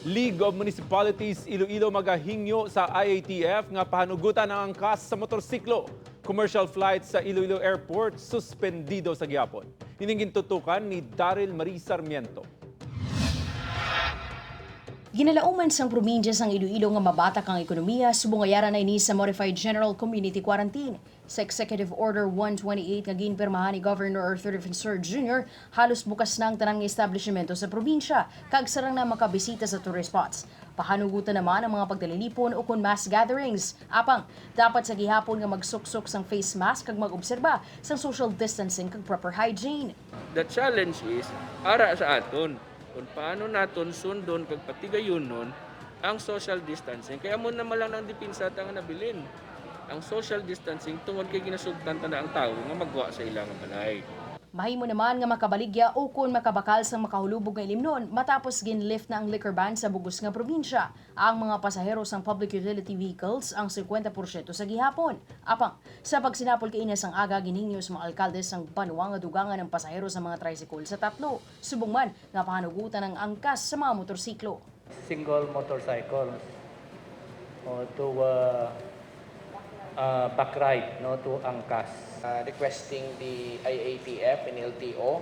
League of Municipalities Iloilo magahingyo sa IATF nga pahanugutan ang angkas sa motorsiklo. Commercial flights sa Iloilo Airport suspendido sa gihapon. Ining gintutukan ni Daryl Marie Sarmiento. Ginalauman sang probinsya sang Iloilo nga mabatak ang ekonomiya subungayaran na ini sa Modified General Community Quarantine. Sa Executive Order 128 nga ginpirmahan ni Governor Arthur Defensor Jr., halos bukas na ang tanang establishmento sa probinsya, kag sarang na makabisita sa tourist spots. Pahanugutan naman ang mga pagdalilipon o kung mass gatherings. Apang, dapat sa gihapon nga magsuksok sang face mask kag mag-obserba sang social distancing kag proper hygiene. The challenge is ara sa aton kung paano naton sundon kag patigayon nun ang social distancing. Kaya mo na malang ng dipinsa nga nabilin. Ang social distancing tungod kay ginasugtan na ang tao nga magwa sa ilang balay. Mahimo naman nga makabaligya o kung makabakal sa makahulubog nga ilimnon matapos ginlift na ang liquor ban sa bugos nga probinsya. Ang mga pasahero sang public utility vehicles ang 50% sa gihapon. Apang, sa pagsinapol kay Ines ang aga ginhingyo sa mga alkaldes ang banwa nga dugangan ng pasahero sa mga tricycle sa tatlo. Subong man nga pahanugutan ang angkas sa mga motorsiklo. Single motorcycle to back ride to angkas. Requesting the IATF and LTO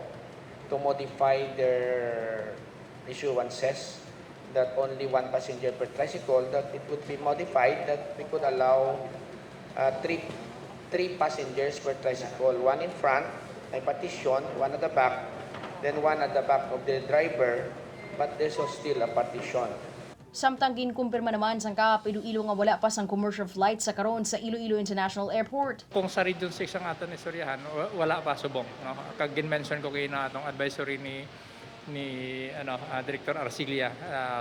to modify their issuances that only one passenger per tricycle, that it would be modified that we could allow three passengers per tricycle, one in front, may partition, one at the back, then one at the back of the driver, but there's still a partition. Samtang ginkumpirma naman sang Kaap Iloilo nga wala pa sang commercial flight sa karon sa Iloilo International Airport. Kung sa Region 6 ang aton istoryahan, wala pa subong. No? Kag gin-mention ko kayo na atong advisory ni Director Arcilia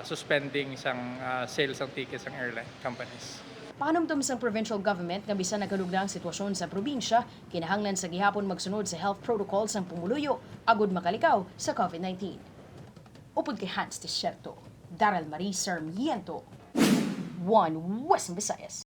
suspending sang sales ng tickets ng airline companies. Panumdum sang provincial government nga bisan nagkalugda ang sitwasyon sa probinsya, kinahanglan sa gihapon magsunod sa health protocols sang pumuluyo agud makalikaw sa COVID-19. Upod kay Hans Desierto, Daryl Marie Sarmiento, One Western Visayas.